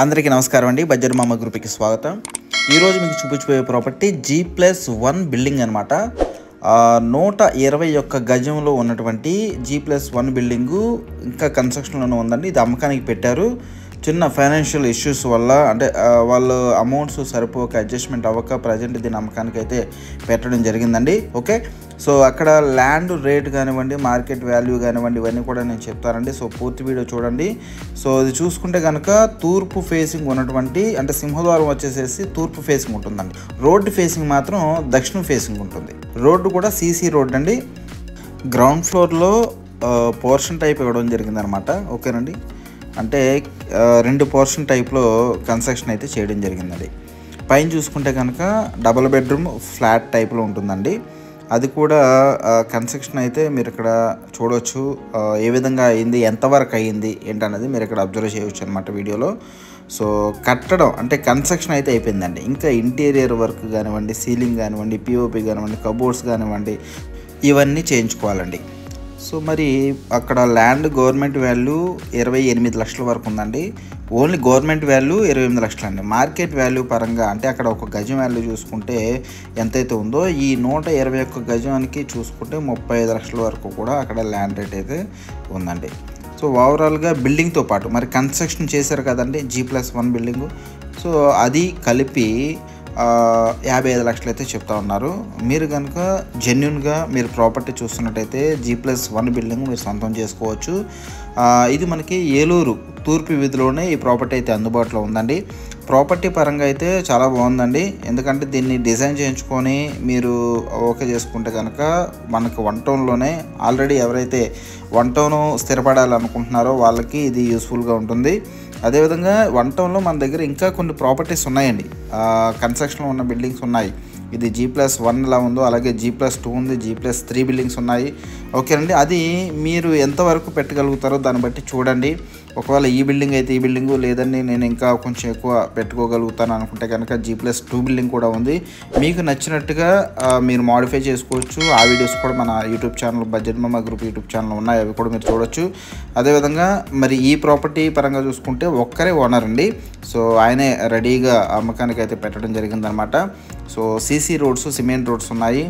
అందరికీ నమస్కారం అండి. బడ్జెట్ మామ గ్రూప్కి స్వాగతం. ఈరోజు మీకు చూపించబోయే ప్రాపర్టీ G+1 బిల్డింగ్ అనమాట. 121 గజంలో ఉన్నటువంటి G+1 బిల్డింగు ఇంకా కన్స్ట్రక్షన్లోనే ఉందండి. ఇది అమ్మకానికి పెట్టారు. చిన్న ఫైనాన్షియల్ ఇష్యూస్ వల్ల అంటే వాళ్ళు అమౌంట్స్ సరిపోక అడ్జస్ట్మెంట్ అవ్వక ప్రజెంట్ దీని అమ్మకానికి అయితే పెట్టడం జరిగిందండి. ఓకే, సో అక్కడ ల్యాండ్ రేట్ కానివ్వండి, మార్కెట్ వాల్యూ కానివ్వండి, ఇవన్నీ కూడా నేను చెప్తానండి. సో పూర్తి వీడియో చూడండి. సో ఇది చూసుకుంటే కనుక తూర్పు ఫేసింగ్ ఉన్నటువంటి అంటే సింహద్వారం వచ్చేసేసి తూర్పు ఫేసింగ్ ఉంటుందండి. రోడ్డు ఫేసింగ్ మాత్రం దక్షిణ ఫేసింగ్ ఉంటుంది. రోడ్డు కూడా సీసీ రోడ్ అండి. గ్రౌండ్ ఫ్లోర్లో పోర్షన్ టైప్ ఇవ్వడం జరిగిందనమాట. ఓకేనండి, అంటే 2 పోర్షన్ టైప్లో కన్స్ట్రక్షన్ అయితే చేయడం జరిగిందండి. పైన చూసుకుంటే కనుక డబుల్ బెడ్రూమ్ ఫ్లాట్ టైప్లో ఉంటుందండి. అది కూడా కన్స్ట్రక్షన్ అయితే మీరు ఇక్కడ చూడవచ్చు. ఏ విధంగా అయింది, ఎంతవరకు అయ్యింది ఏంటనేది మీరు ఇక్కడ అబ్జర్వ్ చేయవచ్చు అనమాట వీడియోలో. సో కట్టడం అంటే కన్స్ట్రక్షన్ అయితే అయిపోయిందండి. ఇంకా ఇంటీరియర్ వర్క్ కానివ్వండి, సీలింగ్ కానివ్వండి, పిఓపి కానివ్వండి, కబోర్డ్స్ కానివ్వండి, ఇవన్నీ చేయించుకోవాలండి. సో మరి అక్కడ ల్యాండ్ గవర్నమెంట్ వాల్యూ 28 లక్షల వరకు ఉందండి. ఓన్లీ గవర్నమెంట్ వాల్యూ 28 లక్షలు అండి. మార్కెట్ వాల్యూ పరంగా అంటే అక్కడ ఒక గజం వాల్యూ చూసుకుంటే ఎంతైతే ఉందో ఈ 121 గజానికి చూసుకుంటే 35 లక్షల వరకు కూడా అక్కడ ల్యాండ్ రేట్ అయితే ఉందండి. సో ఓవరాల్గా బిల్డింగ్తో పాటు మరి కన్స్ట్రక్షన్ చేశారు కదండి G+1 బిల్డింగు. సో అది కలిపి 55 లక్షలు అయితే చెప్తా ఉన్నారు. మీరు కనుక జెన్యున్గా మీరు ప్రాపర్టీ చూస్తున్నట్టయితే G+1 బిల్డింగ్ మీరు సొంతం చేసుకోవచ్చు. ఇది మనకి ఏలూరు తూర్పు వీధిలోనే ఈ ప్రాపర్టీ అయితే అందుబాటులో ఉందండి. ప్రాపర్టీ పరంగా అయితే చాలా బాగుందండి. ఎందుకంటే దీన్ని డిజైన్ చేయించుకొని మీరు ఓకే చేసుకుంటే కనుక మనకు 1 టౌన్లోనే ఆల్రెడీ ఎవరైతే 1 టౌన్ స్థిరపడాలనుకుంటున్నారో వాళ్ళకి ఇది యూస్ఫుల్గా ఉంటుంది. అదేవిధంగా 1 టౌన్లో మన దగ్గర ఇంకా కొన్ని ప్రాపర్టీస్ ఉన్నాయండి. కన్స్ట్రక్షన్లో ఉన్న బిల్డింగ్స్ ఉన్నాయి. ఇది G+1 ఎలా ఉందో అలాగే G+2 ఉంది, G+3 బిల్డింగ్స్ ఉన్నాయి. ఓకేనండి, అది మీరు ఎంతవరకు పెట్టగలుగుతారో దాన్ని బట్టి చూడండి. ఒకవేళ ఈ బిల్డింగ్ అయితే ఈ బిల్డింగు, లేదండి నేను ఇంకా కొంచెం ఎక్కువ పెట్టుకోగలుగుతాను అనుకుంటే కనుక G+2 బిల్డింగ్ కూడా ఉంది. మీకు నచ్చినట్టుగా మీరు మాడిఫై చేసుకోవచ్చు. ఆ వీడియోస్ కూడా మన యూట్యూబ్ ఛానల్ బడ్జెట్ మామ గ్రూప్ యూట్యూబ్ ఛానల్ ఉన్నాయి, అవి కూడా మీరు చూడొచ్చు. అదేవిధంగా మరి ఈ ప్రాపర్టీ పరంగా చూసుకుంటే ఒక్కరే ఓనర్ అండి. సో ఆయనే రెడీగా అమ్మకానికి అయితే పెట్టడం జరిగిందనమాట. So CC roads, cement roads ఉన్నాయి.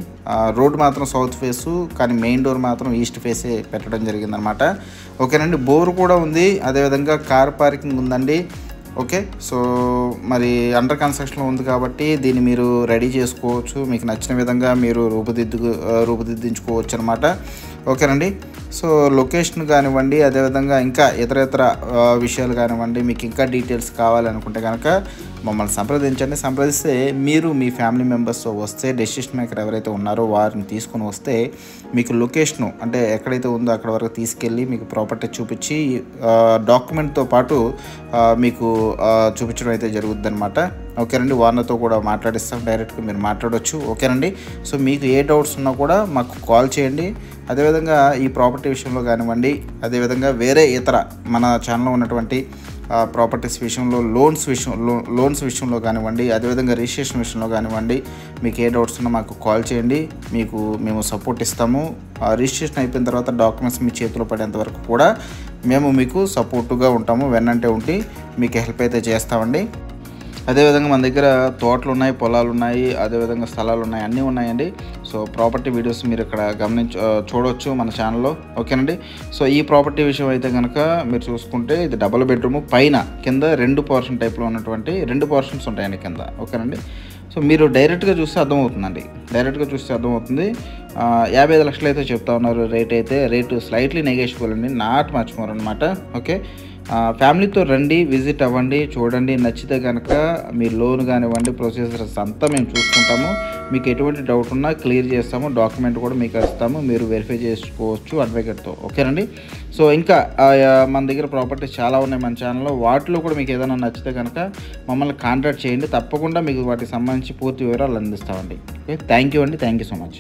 రోడ్ మాత్రం సౌత్ ఫేసు, కానీ మెయిన్ డోర్ మాత్రం ఈస్ట్ ఫేసే పెట్టడం జరిగిందనమాట. ఓకేనండి, బోర్ కూడా ఉంది. అదేవిధంగా కార్ పార్కింగ్ ఉందండి. ఓకే, సో మరి అండర్ కన్స్ట్రక్షన్లో ఉంది కాబట్టి దీన్ని మీరు రెడీ చేసుకోవచ్చు. మీకు నచ్చిన విధంగా మీరు రూపుదిద్దించుకోవచ్చు అనమాట. ఓకేనండి, సో లొకేషన్ కానివ్వండి, అదేవిధంగా ఇంకా ఇతర విషయాలు కానివ్వండి, మీకు ఇంకా డీటెయిల్స్ కావాలనుకుంటే కనుక మమ్మల్ని సంప్రదిస్తే మీరు మీ ఫ్యామిలీ మెంబర్స్తో వస్తే డెసిషన్ మేకర్ ఎవరైతే ఉన్నారో వారిని తీసుకొని వస్తే మీకు లొకేషను అంటే ఎక్కడైతే ఉందో అక్కడ వరకు తీసుకెళ్ళి మీకు ప్రాపర్టీ చూపించి డాక్యుమెంట్తో పాటు మీకు చూపించడం అయితే జరుగుద్ది అనమాట. ఓకేనండి, వారితో కూడా మాట్లాడిస్తాం, డైరెక్ట్గా మీరు మాట్లాడవచ్చు. ఓకేనండి, సో మీకు ఏ డౌట్స్ ఉన్నా కూడా మాకు కాల్ చేయండి. అదేవిధంగా ఈ ప్రాపర్టీ విషయంలో కానివ్వండి, అదేవిధంగా వేరే ఇతర మన ఛానల్లో ఉన్నటువంటి ప్రాపర్టీస్ విషయంలో లోన్స్ విషయంలో కానివ్వండి, అదేవిధంగా రిజిస్ట్రేషన్ విషయంలో కానివ్వండి, మీకు ఏ డౌట్స్ ఉన్నా మాకు కాల్ చేయండి. మేము సపోర్ట్ ఇస్తాము. రిజిస్ట్రేషన్ అయిపోయిన తర్వాత డాక్యుమెంట్స్ మీ చేతిలో పడేంత వరకు కూడా మేము మీకు సపోర్టుగా ఉంటాము. వెన్నంటే ఉండి మీకు హెల్ప్ అయితే చేస్తామండి. అదేవిధంగా మన దగ్గర తోటలు ఉన్నాయి, పొలాలు ఉన్నాయి, అదేవిధంగా స్థలాలు ఉన్నాయి, అన్నీ ఉన్నాయండి. సో ప్రాపర్టీ వీడియోస్ మీరు ఇక్కడ చూడవచ్చు మన ఛానల్లో. ఓకేనండి, సో ఈ ప్రాపర్టీ విషయం అయితే కనుక మీరు చూసుకుంటే ఇది డబుల్ బెడ్రూమ్, పైన కింద 2 పోర్షన్ టైప్లో ఉన్నటువంటి 2 పోర్షన్స్ ఉంటాయండి కింద. ఓకేనండి, సో మీరు డైరెక్ట్గా చూస్తే అర్థమవుతుందండి. 55 లక్షలు అయితే చెప్తా ఉన్నారు. రేటు స్లైట్లీ నెగోషియబుల్ అండి, నాట్ మచ్ మోర్ అనమాట. ఓకే, ఫ్యామిలీతో రండి, విజిట్ అవ్వండి, చూడండి. నచ్చితే కనుక మీ లోన్ కానివ్వండి, ప్రొసీజర్స్ అంతా మేము చూసుకుంటాము. మీకు ఎటువంటి డౌట్ ఉన్నా క్లియర్ చేస్తాము. డాక్యుమెంట్ కూడా మీకు ఇస్తాము, మీరు వెరిఫై చేసుకోవచ్చు అడ్వకేట్తో. ఓకేనండి, సో ఇంకా మన దగ్గర ప్రాపర్టీస్ చాలా ఉన్నాయి మన ఛానల్లో. వాటిలో కూడా మీకు ఏదైనా నచ్చితే కనుక మమ్మల్ని కాంటాక్ట్ చేయండి. తప్పకుండా మీకు వాటికి సంబంధించి పూర్తి వివరాలు అందిస్తామండి. ఓకే, థ్యాంక్ యూ అండి, థ్యాంక్ యూ సో మచ్.